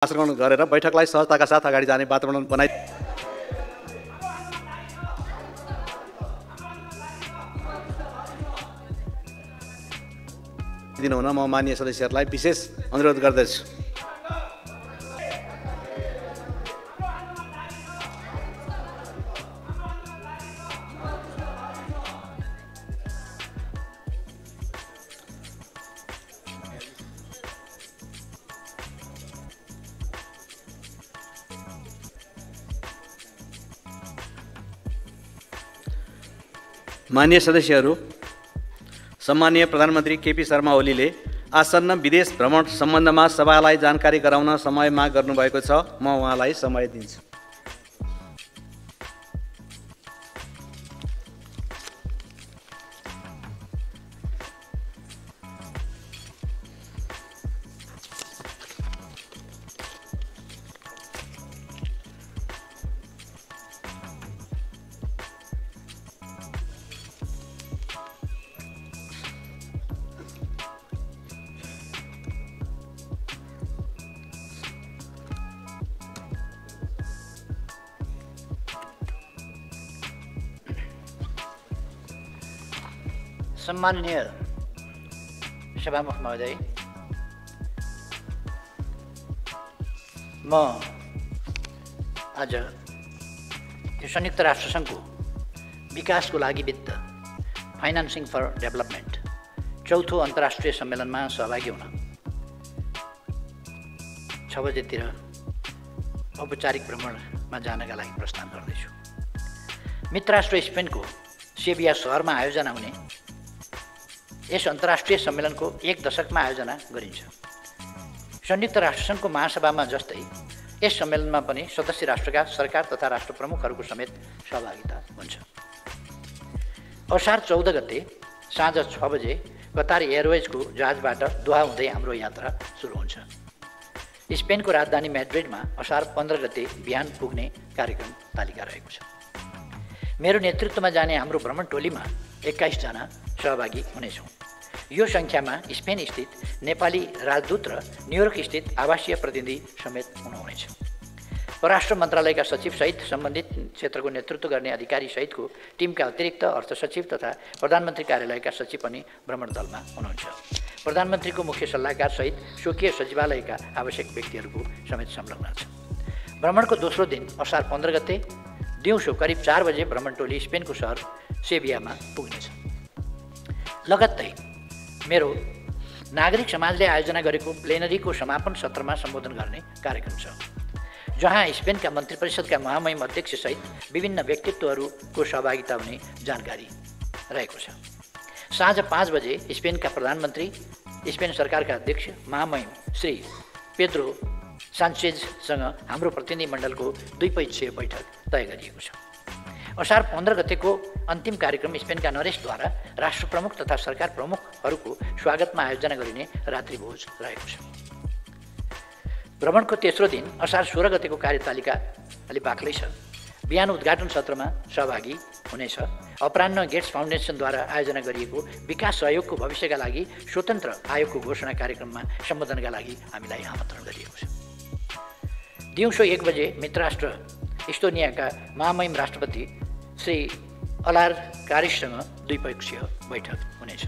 आश्रमण गरेर बैठकलाई सहजताका साथ अगाडि जाने वातावरण बनाइ दिनुहुन म माननीय सदस्यहरूलाई विशेष अनुरोध गर्दछु। माननीय सदस्यहरू, सम्माननीय प्रधानमन्त्री केपी शर्मा ओलीले आसन्न विदेश भ्रमण सम्बन्धमा सभालाई जानकारी गराउन समय माग गर्नुभएको छ। म उहाँलाई समय दिन्छु। सम्माननीय सभामुख महोदय, म आज यो संयुक्त राष्ट्रसङ्घको विकासको लागि वित्त फाइनान्सिङ फर डेभलपमेन्ट चौथो अन्तर्राष्ट्रिय सम्मेलनमा सहभागी हुन 6 बजेतिर औपचारिक भ्रमणमा जानका लागि प्रस्थान गर्दैछु। मित्र राष्ट्र स्पेनको सेभिया सहरमा आयोजना हुने यस अन्तर्राष्ट्रिय सम्मेलनको 1 दशकमा आयोजना गरिन्छ। संयुक्त राष्ट्रसङ्घको महासभामा जस्तै यस सम्मेलनमा पनि सदस्य राष्ट्रका सरकार तथा राष्ट्र प्रमुखहरूको समेत सहभागिता हुन्छ। असार 14 गते साँझ 6 बजे कतार एयरवेजको जहाजबाट दोहा हुँदै हाम्रो यात्रा सुरु हुन्छ। स्पेनको राजधानी म्याड्रिडमा असार 15 गते बिहान पुग्ने कार्यक्रम तालिका रहेको छ। मेरो नेतृत्वमा जाने हाम्रो भ्रमण टोलीमा 21 जना सहभागी हुनेछौँ। यो सङ्ख्यामा स्पेन स्थित नेपाली राजदूत र न्युयोर्क स्थित आवासीय प्रतिनिधि समेत हुनुहुनेछ। परराष्ट्र मन्त्रालयका सचिवसहित सम्बन्धित क्षेत्रको नेतृत्व गर्ने अधिकारी सहितको टिमका अतिरिक्त अर्थ सचिव तथा प्रधानमन्त्री कार्यालयका सचिव पनि भ्रमण दलमा हुनुहुन्छ। प्रधानमन्त्रीको मुख्य सल्लाहकार सहित स्वकीय सचिवालयका आवश्यक व्यक्तिहरूको समेत संलग्न छ। भ्रमणको दोस्रो दिन असार 15 गते दिउँसो करिब 4 बजे भ्रमण टोली स्पेनको सहर सेभियामा पुग्नेछ। लगत्तै मेरो नागरिक समाजले आयोजना गरेको प्लेनरीको समापन सत्रमा सम्बोधन गर्ने कार्यक्रम छ, जहाँ स्पेनका मन्त्री परिषदका महामहिम अध्यक्षसहित विभिन्न व्यक्तित्वहरूको सहभागिता हुने जानकारी रहेको छ। साँझ 5 बजे स्पेनका प्रधानमन्त्री, स्पेन सरकारका अध्यक्ष महामहिम श्री पेद्रो सान्चेजसँग हाम्रो प्रतिनिधिमण्डलको द्विपक्षीय बैठक तय गरिएको छ। असार 15 गतेको अन्तिम कार्यक्रम स्पेनका नरेशद्वारा राष्ट्र प्रमुख तथा सरकार प्रमुखहरूको स्वागतमा आयोजना गरिने रात्रिभोज रहेको छ। भ्रमणको तेस्रो दिन असार 16 गतेको कार्यतालिका अलि बाक्लै छ। बिहान उद्घाटन सत्रमा सहभागी हुनेछ। अपराह्न गेट्स फाउन्डेसनद्वारा आयोजना गरिएको विकास सहयोगको भविष्यका लागि स्वतन्त्र आयोगको घोषणा कार्यक्रममा सम्बोधनका लागि हामीलाई आमन्त्रण गरिएको छ। दिउँसो 1 बजे मित्रराष्ट्र इस्टोनियाका महामहिम राष्ट्रपति श्री अलार कारिससँग द्विपक्षीय बैठक हुनेछ।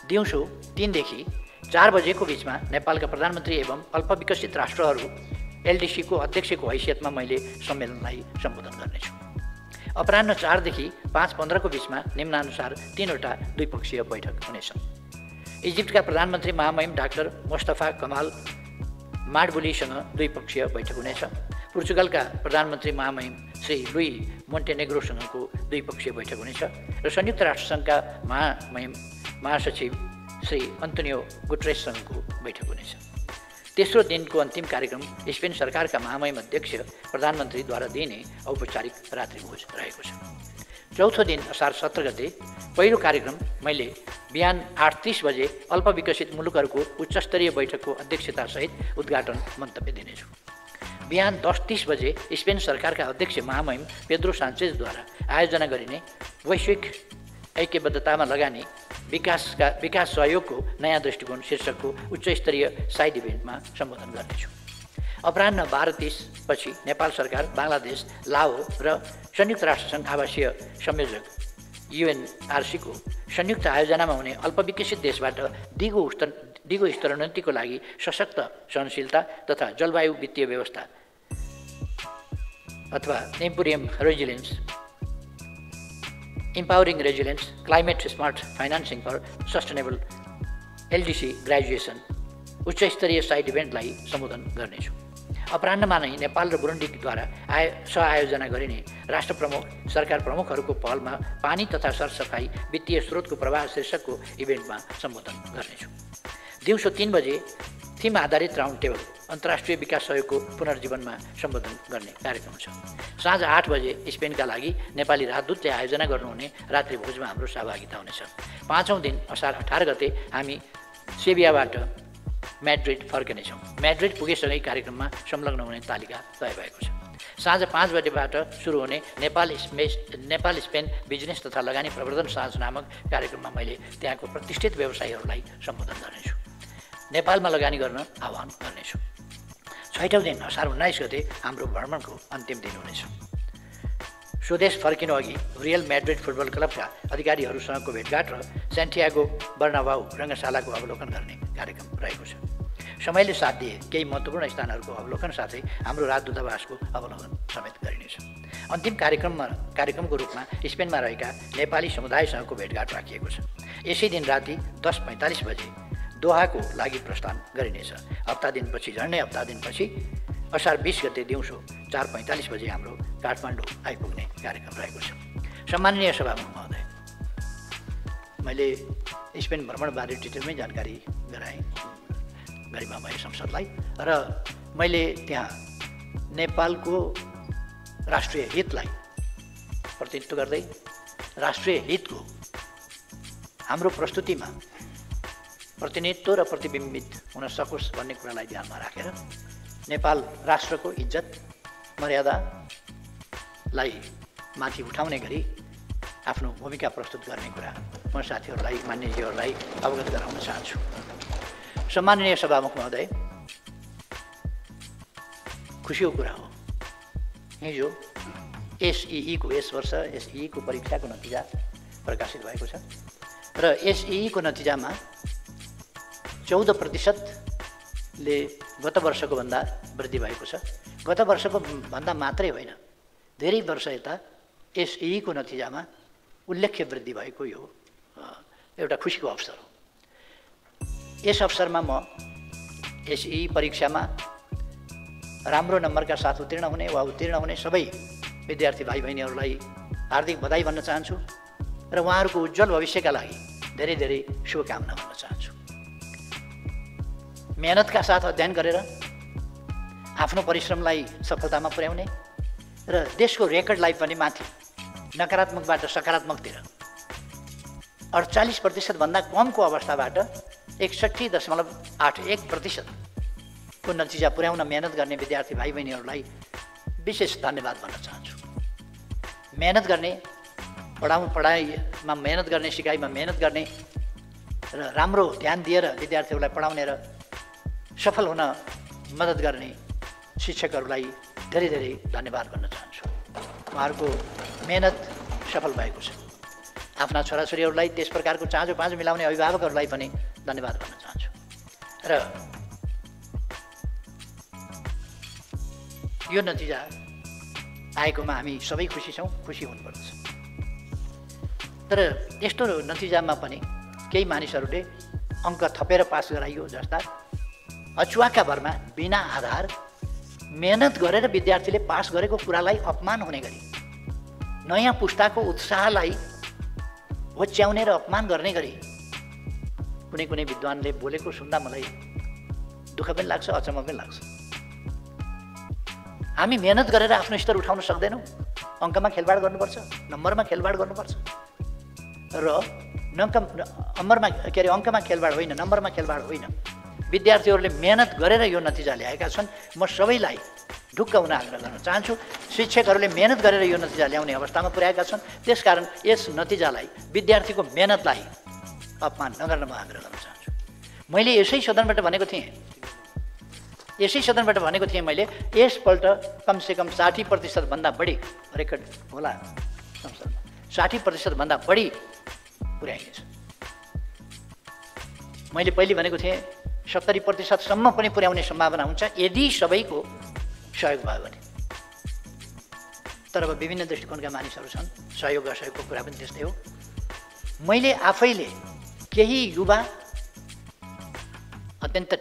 दिउँसो 3 देखि 4 बजेको बिचमा नेपालका प्रधानमन्त्री एवं अल्पविकसित राष्ट्रहरू एलडिसीको अध्यक्षको हैसियतमा मैले सम्मेलनलाई सम्बोधन गर्नेछु। अपराह्न 4 देखि 5:15 को बिचमा निम्नानुसार 3वटा द्विपक्षीय बैठक हुनेछन्। इजिप्टका प्रधानमन्त्री महामहिम डाक्टर मुस्तफा कमाल माडबुलीसँग द्विपक्षीय बैठक हुनेछ। पोर्चुगलका प्रधानमन्त्री महामहिम श्री लुई मोन्टेनेग्रोसँगको द्विपक्षीय बैठक हुनेछ र संयुक्त राष्ट्रसङ्घका महासचिव श्री अन्तोनियो गुटरेससँगको बैठक हुनेछ। तेस्रो दिनको अन्तिम कार्यक्रम स्पेन सरकारका महामहिम अध्यक्ष प्रधानमन्त्रीद्वारा दिइने औपचारिक रात्रिभोज रहेको छ। चौथो दिन असार 17 गते पहिलो कार्यक्रम मैले बिहान 8:30 बजे अल्पविकसित मुलुकहरूको उच्चस्तरीय बैठकको अध्यक्षतासहित उद्घाटन मन्तव्य दिनेछु। बिहान 10:30 बजे स्पेन सरकारका अध्यक्ष महामहिम पेद्रो सान्चेजद्वारा आयोजना गरिने वैश्विक ऐक्यबद्धतामा लगानी विकास सहयोगको नयाँ दृष्टिकोण शीर्षकको उच्चस्तरीय साइड इभेन्टमा सम्बोधन गर्नेछु। अपराह्न 12:30 पछि नेपाल सरकार, बङ्गलादेश, लाओ र संयुक्त राष्ट्रसङ्घ आवासीय संयोजक UNRC को संयुक्त आयोजनामा हुने अल्पविकसित देशबाट दिगो स्तरोन्नतिको लागि सशक्त सहनशीलता तथा जलवायु वित्तीय व्यवस्था अथवा Empowering Resilience, Climate Smart Financing for Sustainable LDC graduation उच्च स्तरीय साइड इभेन्टलाई सम्बोधन गर्नेछु। अपराह्नमा नै नेपाल र बुरुन्डीद्वारा सहआयोजना गरिने राष्ट्र प्रमुख, सरकार प्रमुखहरूको पहलमा पानी तथा सरसफाई वित्तीय स्रोतको प्रवाह शीर्षकको इभेन्टमा सम्बोधन गर्नेछु। दिउँसो 3 बजे थीम आधारित राउन्ड टेबल अन्तर्राष्ट्रिय विकास सहयोगको पुनर्जीवनमा सम्बोधन गर्ने कार्यक्रम छ। साँझ 8 बजे स्पेनका लागि नेपाली राजदूतले आयोजना गर्नुहुने रात्रि भोजमा हाम्रो सहभागिता हुनेछ। 5औं दिन असार 18 गते हामी सेभियाबाट म्याड्रिड फर्कनेछौँ। म्याड्रिड पुगेसँगै कार्यक्रममा संलग्न हुने तालिका तय भएको छ। साँझ 5 बजेबाट सुरु हुने नेपाल स्पेन बिजनेस तथा लगानी प्रवर्धन साँझ नामक कार्यक्रममा मैले त्यहाँको प्रतिष्ठित व्यवसायीहरूलाई सम्बोधन गर्नेछु। नेपालमा लगानी गर्न आह्वान गर्नेछु। 6औं दिन असार 19 गते हाम्रो भ्रमणको अन्तिम दिन हुनेछ। स्वदेश फर्किनु अघि रियल म्याड्रिड फुटबल क्लबका अधिकारीहरूसँगको भेटघाट र सेन्टियागो बर्नाबाउ रङ्गशालाको अवलोकन गर्ने कार्यक्रम रहेको छ। समयले साथ दिए केही महत्त्वपूर्ण स्थानहरूको अवलोकन साथै हाम्रो राजदूतावासको अवलोकन समेत गरिनेछ। अन्तिम कार्यक्रमको रूपमा स्पेनमा रहेका नेपाली समुदायसँगको भेटघाट राखिएको छ। यसै दिन राति 10:45 बजे दोहाको लागि प्रस्थान गरिनेछ। हप्ता दिनपछि असार 20 गते दिउँसो 4:45 बजे हाम्रो काठमाडौँ आइपुग्ने कार्यक्रम रहेको छ। सम्माननीय सभामुख महोदय, मैले स्पेन भ्रमणबारे डिटेलमै जानकारी गराएँ गरिमामय संसदलाई र मैले त्यहाँ नेपालको राष्ट्रिय हितलाई प्रतिनिधित्व गर्दै राष्ट्रिय हितको हाम्रो प्रस्तुतिमा प्रतिनिधित्व र प्रतिबिम्बित हुन सकोस् भन्ने कुरालाई ध्यानमा राखेर नेपाल राष्ट्रको इज्जत मर्यादालाई माथि उठाउने गरी आफ्नो भूमिका प्रस्तुत गर्ने कुरा म साथीहरूलाई, मान्यजीहरूलाई अवगत गराउन चाहन्छु। सम्माननीय सभामुख महोदय, खुसीको कुरा हो, हिजो SEE को यस वर्ष SEE को परीक्षाको नतिजा प्रकाशित भएको छ र SEE को नतिजामा 14%ले गत वर्षको भन्दा वृद्धि भएको छ। गत वर्षको भन्दा मात्रै होइन, धेरै वर्ष यता SEE को नतिजामा उल्लेख्य वृद्धि भएको यो एउटा खुसीको अवसर हो। यस अवसरमा म SEE परीक्षामा राम्रो नम्बरका साथ उत्तीर्ण हुने वा उत्तीर्ण हुने सबै विद्यार्थी भाइ बहिनीहरूलाई हार्दिक बधाई भन्न चाहन्छु र उहाँहरूको उज्जवल भविष्यका लागि धेरै धेरै शुभकामना भन्न चाहन्छु। मेहनतका साथ अध्ययन गरेर आफ्नो परिश्रमलाई सफलतामा पुर्याउने र देशको रेकर्डलाई पनि माथि नकारात्मकबाट सकारात्मकतिर 48% भन्दा कमको अवस्थाबाट 61.81% को नतिजा पुर्याउन मेहनत गर्ने विद्यार्थी भाइ बहिनीहरूलाई विशेष धन्यवाद भन्न चाहन्छु। मेहनत गर्ने, पढाइमा मेहनत गर्ने, सिकाइमा मेहनत गर्ने र राम्रो ध्यान दिएर विद्यार्थीहरूलाई पढाउने र सफल हुन मद्दत गर्ने शिक्षकहरूलाई धेरै धेरै धन्यवाद भन्न चाहन्छु। उहाँहरूको मेहनत सफल भएको छ। आफ्ना छोराछोरीहरूलाई त्यस प्रकारको चाँजो पाँजो मिलाउने अभिभावकहरूलाई पनि धन्यवाद भन्न चाहन्छु। र यो नतिजा आएकोमा हामी सबै खुसी छौँ, खुसी हुनुपर्छ। तर यस्तो नतिजामा पनि केही मानिसहरूले अङ्क थपेर पास गराइयो जस्ता अचुवाका भरमा बिना आधार मेहनत गरेर विद्यार्थीले पास गरेको कुरालाई अपमान हुने गरी नयाँ पुस्ताको उत्साहलाई होच्याउने र अपमान गर्ने गरी कुनै कुनै विद्वानले बोलेको सुन्दा मलाई दुःख पनि लाग्छ, अचम्म पनि लाग्छ। हामी मेहनत गरेर आफ्नो स्तर उठाउन सक्दैनौँ। अङ्कमा खेलबाड गर्नुपर्छ, नम्बरमा खेलबाड गर्नुपर्छ र अङ्कमा खेलबाड होइन, नम्बरमा खेलबाड होइन। विद्यार्थीहरूले मेहनत गरेर यो नतिजा ल्याएका छन्। म सबैलाई ढुक्क हुन आग्रह गर्न चाहन्छु। शिक्षकहरूले मेहनत गरेर यो नतिजा ल्याउने अवस्थामा पुर्याएका छन्। त्यसकारण यस नतिजालाई, विद्यार्थीको मेहनतलाई अपमान नगर्न म आग्रह गर्न चाहन्छु। मैले यसै सदनबाट भनेको थिएँ, यसै सदनबाट भनेको थिएँ मैले, यसपल्ट कमसेकम 60% बढी रेकर्ड होला, 60% बढी पुर्याइनेछ। मैले पहिले भनेको थिएँ 70% पनि पुर्याउने सम्भावना हुन्छ यदि सबैको सहयोग भयो भने। तर अब विभिन्न दृष्टिकोणका मानिसहरू छन्, सहयोग असहयोगको कुरा पनि त्यस्तै हो। मैले आफैले केही युवा अत्यन्त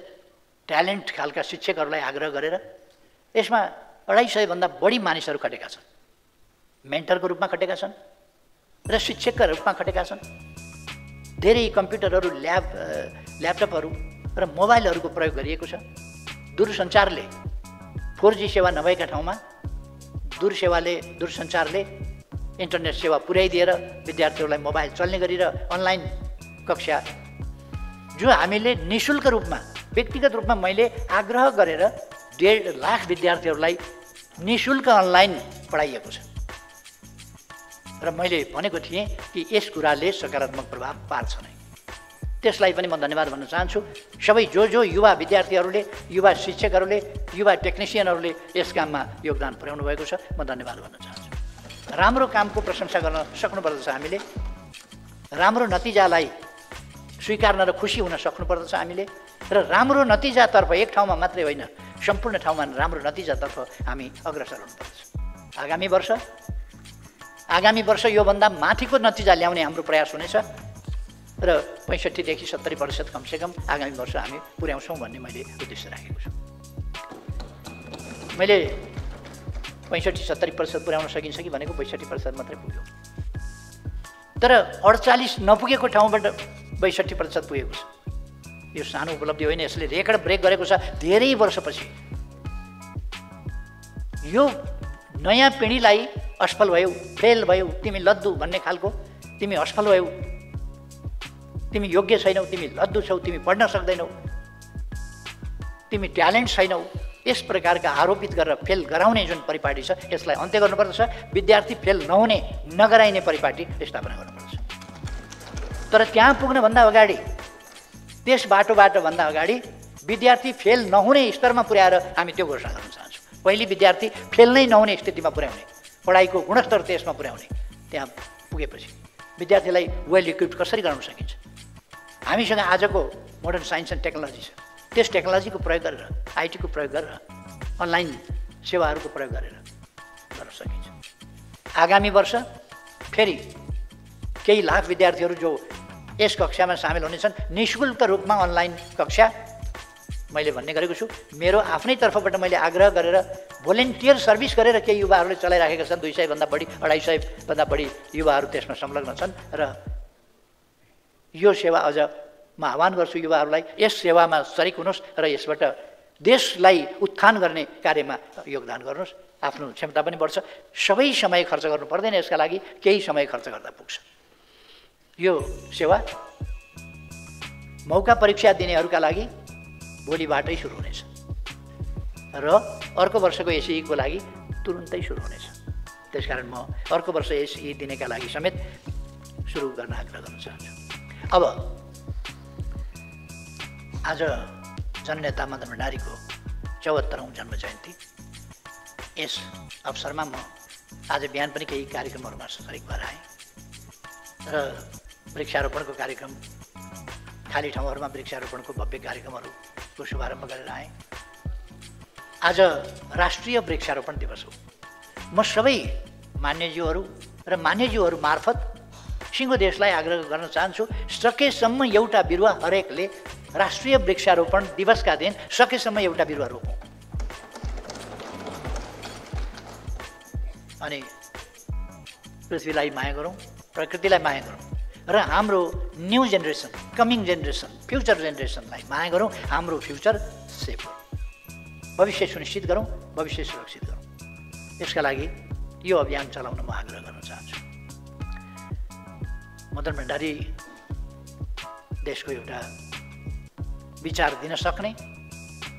ट्यालेन्ट खालका शिक्षकहरूलाई आग्रह गरेर यसमा 250 भन्दा बढी मानिसहरू खटेका छन्, मेन्टरको रूपमा खटेका छन् र शिक्षकका रूपमा खटेका छन्। धेरै कम्प्युटरहरू, ल्यापटपहरू र मोबाइलहरूको प्रयोग गरिएको छ। दूरसञ्चारले 4G सेवा नभएका ठाउँमा दूरसञ्चारले इन्टरनेट सेवा पुर्याइदिएर विद्यार्थीहरूलाई मोबाइल चल्ने गरी र अनलाइन कक्षा जो हामीले निःशुल्क रूपमा, व्यक्तिगत रूपमा मैले आग्रह गरेर 1.5 लाख विद्यार्थीहरूलाई निःशुल्क अनलाइन पढाइएको छ। र मैले भनेको थिएँ कि यस कुराले सकारात्मक प्रभाव पार्छ नै। त्यसलाई पनि म धन्यवाद भन्न चाहन्छु। सबै जो युवा विद्यार्थीहरूले, युवा शिक्षकहरूले, युवा टेक्निसियनहरूले यस काममा योगदान पुर्याउनु भएको छ, म धन्यवाद भन्न चाहन्छु। राम्रो कामको प्रशंसा गर्न सक्नुपर्दछ हामीले, राम्रो नतिजालाई स्वीकार्न र खुसी हुन सक्नुपर्दछ हामीले, र राम्रो नतिजातर्फ एक ठाउँमा मात्रै होइन सम्पूर्ण ठाउँमा राम्रो नतिजातर्फ हामी अग्रसर हुनुपर्दछ। आगामी वर्ष योभन्दा माथिको नतिजा ल्याउने हाम्रो प्रयास हुनेछ र 65 देखि 70% कमसेकम आगामी वर्ष हामी पुर्याउँछौँ भन्ने मैले उद्देश्य राखेको छु। मैले 65-70% पुर्याउन सकिन्छ कि भनेको 62% मात्रै पुग्यो। तर 48 नपुगेको ठाउँबाट 62% पुगेको छ। यो सानो उपलब्धि होइन, यसले रेकर्ड ब्रेक गरेको छ धेरै वर्षपछि। यो नयाँ पिँढीलाई असफल भयौ, फेल भयौ, तिमी लद्दु भन्ने खालको, तिमी असफल भयौ, तिमी योग्य छैनौ, तिमी लद्दु छौ, तिमी पढ्न सक्दैनौ, तिमी ट्यालेन्ट छैनौ, यस प्रकारका आरोपित गरेर फेल गराउने जुन परिपाटी छ यसलाई अन्त्य गर्नुपर्दछ। विद्यार्थी फेल नहुने, नगराइने परिपाटी स्थापना गर्नुपर्छ। तर त्यहाँ पुग्नभन्दा अगाडि, त्यस बाटोबाट भन्दा अगाडि विद्यार्थी फेल नहुने स्तरमा पुर्याएर हामी त्यो घोषणा गर्न चाहन्छौँ। पहिले विद्यार्थी फेल नै नहुने स्थितिमा पुर्याउने, पढाइको गुणस्तर त्यसमा पुर्याउने। त्यहाँ पुगेपछि विद्यार्थीलाई वेल इक्विप्ड कसरी गर्न सकिन्छ? हामीसँग आजको मोडर्न साइन्स एन्ड टेक्नोलोजी छ, त्यस टेक्नोलोजीको प्रयोग गरेर, आइटीको प्रयोग गरेर, अनलाइन सेवाहरूको प्रयोग गरेर गर्न सकिन्छ। आगामी वर्ष फेरि केही लाख विद्यार्थीहरू जो यस कक्षामा सामेल हुनेछन्, निःशुल्क रूपमा अनलाइन कक्षा मैले भन्ने गरेको छु। मेरो आफ्नै तर्फबाट मैले आग्रह गरेर भोलिन्टियर सर्भिस गरेर केही युवाहरूले चलाइराखेका छन्। 200 भन्दा बढी, 250 भन्दा बढी युवाहरू त्यसमा संलग्न छन् र यो सेवा अझ म आह्वान गर्छु युवाहरूलाई, यस सेवामा सरिक हुनुहोस् र यसबाट देशलाई उत्थान गर्ने कार्यमा योगदान गर्नुहोस्। आफ्नो क्षमता पनि बढ्छ। सबै समय खर्च गर्नु पर्दैन, यसका लागि केही समय खर्च गर्दा पुग्छ। यो सेवा मौका परीक्षा दिनेहरूका लागि भोलिबाटै सुरु हुनेछ र अर्को वर्षको एसई को लागि तुरुन्तै सुरु हुनेछ। त्यसकारण म अर्को वर्ष एसई दिनेका लागि समेत सुरु गर्न आग्रह गर्न चाहन्छु। अब आज जननेता मदन भण्डारीको 74औं जन्म जयन्ती, यस अवसरमा म आज बिहान पनि केही कार्यक्रमहरूमा सरिक भएर आएँ र वृक्षारोपणको कार्यक्रम, खाली ठाउँहरूमा वृक्षारोपणको भव्य कार्यक्रमहरूको शुभारम्भ गरेर आएँ। आज राष्ट्रिय वृक्षारोपण दिवस हो। म सबै मान्यज्यूहरू र मान्यज्यूहरू मार्फत सिङ्गो देशलाई आग्रह गर्न चाहन्छु, सकेसम्म एउटा बिरुवा हरेकले राष्ट्रिय वृक्षारोपण दिवसका दिन सकेसम्म एउटा बिरुवा रोपौँ। अनि पृथ्वीलाई माया गरौँ, प्रकृतिलाई माया गरौँ र हाम्रो new generation, coming generation, future जेनेरेसनलाई माया गरौँ। हाम्रो फ्युचर सेभ गरौँ, भविष्य सुनिश्चित गरौँ, भविष्य सुरक्षित गरौँ। यसका लागि यो अभियान चलाउन म आग्रह गर्न चाहन्छु। मदन भण्डारी देशको एउटा विचार दिन सक्ने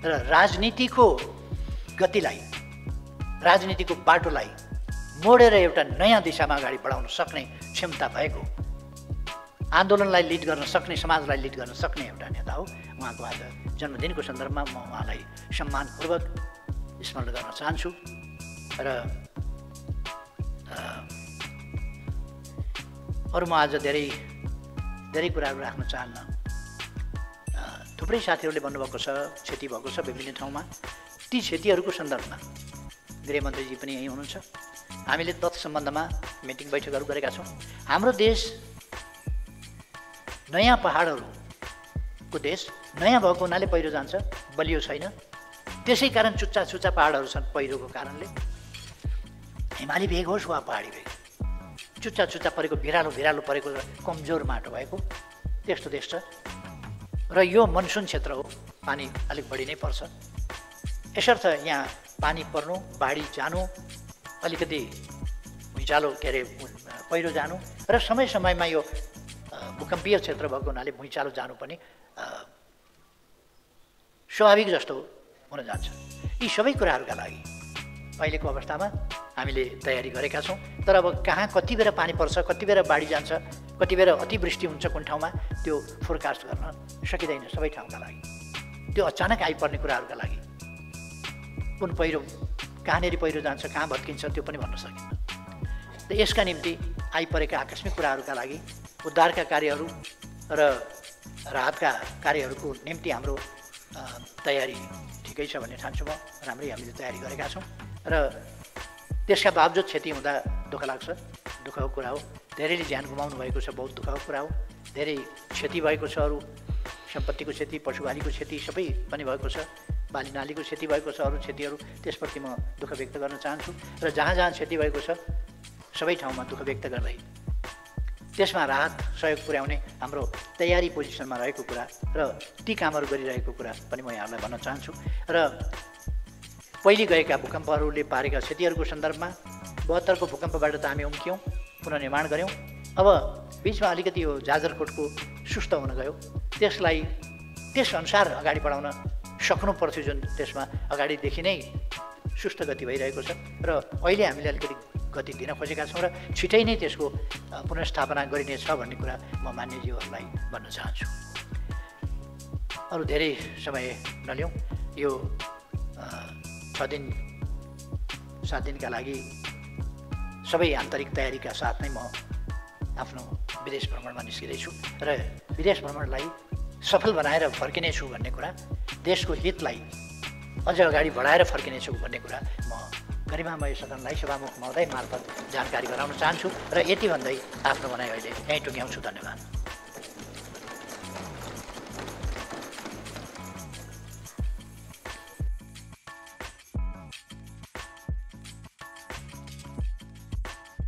र राजनीतिको गतिलाई, राजनीतिको बाटोलाई मोडेर एउटा नयाँ दिशामा अगाडि बढाउन सक्ने क्षमता भएको आन्दोलनलाई लिड गर्न सक्ने, समाजलाई लिड गर्न सक्ने एउटा नेता हो। उहाँको आज जन्मदिनको सन्दर्भमा म उहाँलाई सम्मानपूर्वक स्मरण गर्न चाहन्छु र अरू म आज धेरै कुराहरू राख्न चाहन्न। थुप्रै साथीहरूले भन्नुभएको छ, क्षति भएको छ विभिन्न ठाउँमा। ती क्षतिहरूको सन्दर्भमा गृहमन्त्रीजी पनि यहीँ हुनुहुन्छ। हामीले तत्सम्बन्धमा मिटिङ बैठकहरू गरेका छौँ। हाम्रो देश नयाँ पहाडहरूको देश, नयाँ भएको हुनाले पहिरो जान्छ, बलियो छैन। त्यसै कारण चुच्चा पहाडहरू छन् पहिरोको कारणले। हिमाली भेग होस् वा पहाडी भेग, चुच्चा परेको, भिरालो परेको कमजोर माटो भएको त्यस्तो देश छ। र यो मनसुन क्षेत्र हो, पानी अलिक बढी नै पर्छ। यसर्थ यहाँ पानी पर्नु, बाढी जानु, अलिकति भुइँचालो पहिरो जानु र समयमा यो भूकम्पीय क्षेत्र भएको हुनाले भुइँचालो जानु पनि स्वाभाविक जस्तो हुन जान्छ। यी सबै कुराहरूका लागि अहिलेको अवस्थामा हामीले तयारी गरेका छौँ। तर अब कहाँ कति बेर पानी पर्छ, कति बेर बाढी जान्छ, कति बेर अतिवृष्टि हुन्छ कुन ठाउँमा, त्यो फोरकास्ट गर्न सकिँदैन सबै ठाउँका लागि। त्यो अचानक आइपर्ने कुराहरूका लागि कुन पहिरो, कहाँनिर पहिरो जान्छ, कहाँ भत्किन्छ, त्यो पनि भन्न सकिन्न। त यसका निम्ति आइपरेका आकस्मिक कुराहरूका लागि उद्धारका कार्यहरू र राहतका कार्यहरूको निम्ति हाम्रो तयारी ठिकै छ भन्ने ठान्छु म। राम्रै हामीले तयारी गरेका छौँ र त्यसका बावजुद क्षति हुँदा दुःख लाग्छ, दुःखको कुरा हो। धेरैले ज्यान गुमाउनु भएको छ, बहुत दुःखको कुरा हो। धेरै क्षति भएको छ, अरू सम्पत्तिको क्षति, पशुबालीको क्षति सबै पनि भएको छ, बाली नालीको क्षति भएको छ, अरू क्षतिहरू। त्यसप्रति म दुःख व्यक्त गर्न चाहन्छु र जहाँ क्षति भएको छ सबै ठाउँमा दुःख व्यक्त गर्दै त्यसमा राहत सहयोग पुर्याउने हाम्रो तयारी पोजिसनमा रहेको कुरा र ती कामहरू गरिरहेको कुरा पनि म यहाँलाई भन्न चाहन्छु। र पहिले गएका भूकम्पहरूले पारेका क्षतिहरूको सन्दर्भमा 72 को भूकम्पबाट त हामी उम्क्यौँ, पुनर्निर्माण गऱ्यौँ। अब बिचमा अलिकति यो जाजरकोटको सुस्त हुन गयो, त्यसलाई त्यसअनुसार अगाडि बढाउन सक्नु पर्थ्यो, जुन त्यसमा अगाडिदेखि नै सुस्त गति भइरहेको छ। र अहिले हामीले अलिकति गति दिन खोजेका छौँ र छिटै नै त्यसको पुनर्स्थापना गरिनेछ भन्ने कुरा म मान्यज्यूहरूलाई भन्न चाहन्छु। अरू धेरै समय नलिउँ, यो 6 दिन 7 दिनका लागि सबै आन्तरिक तयारीका साथ नै म आफ्नो विदेश भ्रमणमा निस्किँदैछु र विदेश भ्रमणलाई सफल बनाएर फर्किनेछु भन्ने कुरा, देशको हितलाई अझ अगाडि बढाएर फर्किनेछु भन्ने कुरा म गरिमामय सदनलाई सभामुख महोदय मार्फत जानकारी गराउन चाहन्छु र यति भन्दै आफ्नो भनाइ अहिले यहीँ टुङ्ग्याउँछु। धन्यवाद।